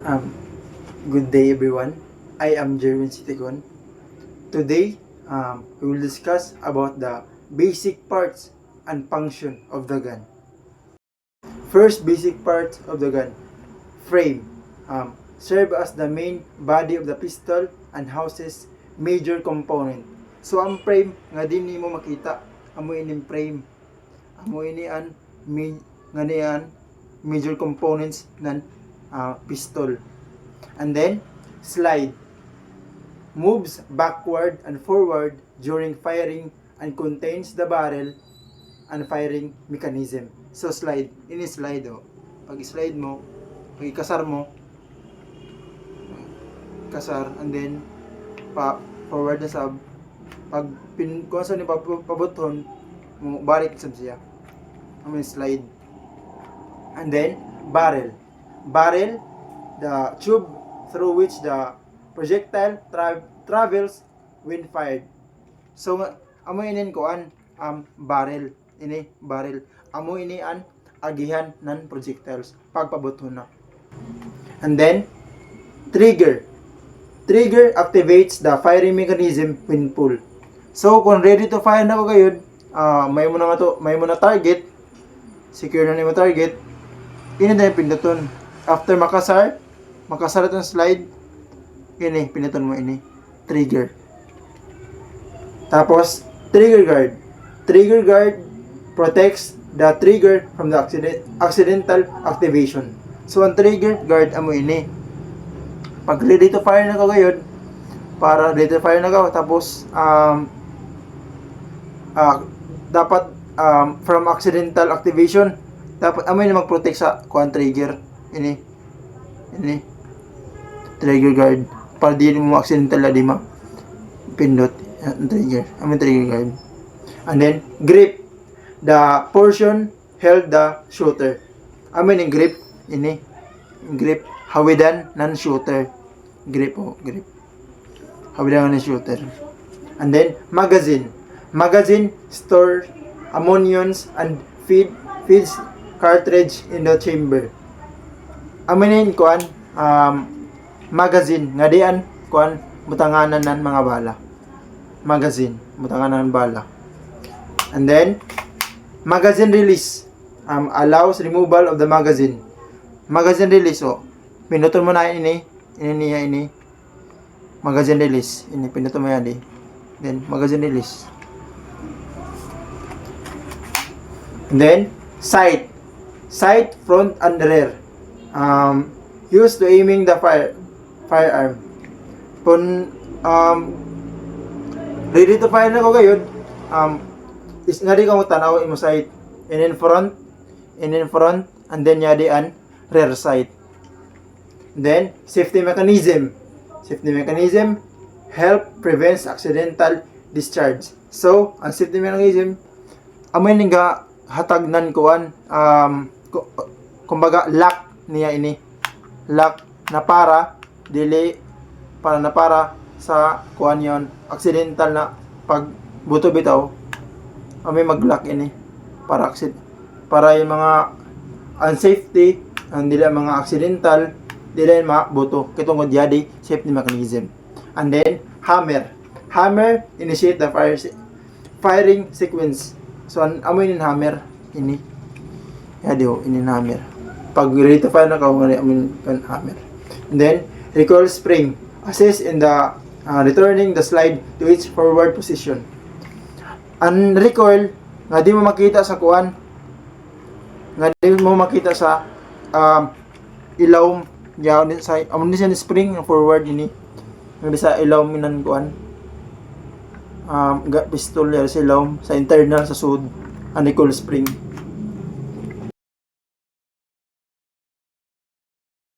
Um, Good day, everyone. I am Jerwin Sitigon. Today, we will discuss about the basic parts and function of the gun. First basic part of the gun, frame. Serve as the main body of the pistol and houses major component. So ang frame nga din nimo makita, amo ining frame. Amo ini an nga niyan major components ng pistol. And then slide moves backward and forward during firing and contains the barrel and firing mechanism. So slide, ini slide Pag slide mo, pag ikasar mo, kasar, and then forward na sab, pag kung saan ni pabuton mo, balik sab siya. I mean slide. And then barrel, the tube through which the projectile travels when fired. So amo inin koan barrel, ini barrel. Amo ini an agihan nan projectiles pagpabuton na. And then trigger activates the firing mechanism when pulled. So kung ready to fire na ko gayud, may mo na target, secure na nimo target, ini na pinduton. After makasar itong slide, ini pinduton mo ini trigger. Tapos trigger guard protects the trigger from the accidental activation. So ang trigger guard amo ini, pag ready to fire na ka gayud, para ready to fire na ka, tapos dapat from accidental activation, dapat amo ini mag-protect sa kuan trigger, ini trigger guard, para di mo accidental na di ma pindot trigger, amo trigger guard. And then grip, the portion held the shooter. Amo ini grip, ini grip hawidan nan shooter, grip hawidan nan shooter. And then magazine store ammunitions and feeds cartridge in the chamber. Aminin kuan magazine nga dian kuan butanganan nan mga bala, magazine butanganan ng bala. And then magazine release allows removal of the magazine release. Pinuton mo na ini magazine release, ini pinuton mo yan then magazine release. And then sight front and rear, used to aiming the firearm. Kung ready to fire na ko gayud, is nga di ka mo tanaw imo sight in front and then yadi an rear sight. Then safety mechanism help prevents accidental discharge. So ang safety mechanism amoy nga hatagnan kuan kumbaga lock niya ini, lock na para sa kuan yon accidental na pag buto bitaw, may mag-lock ini para yung mga unsafety ang dila mga accidental dila mabuto kitong yadi safety mechanism. And then hammer initiate the firing sequence. So amo ini hammer ini yadi ini hammer, pag ready to fire na ka hammer. And then recoil spring assist in the returning the slide to its forward position. Ang recoil nga di mo makita sa kuan, nga di mo makita sa ilawom ya sa ammunition spring forward ini nga sa ilawom minan kuan pistol ya sa ilawom sa internal sa sud ang recoil spring.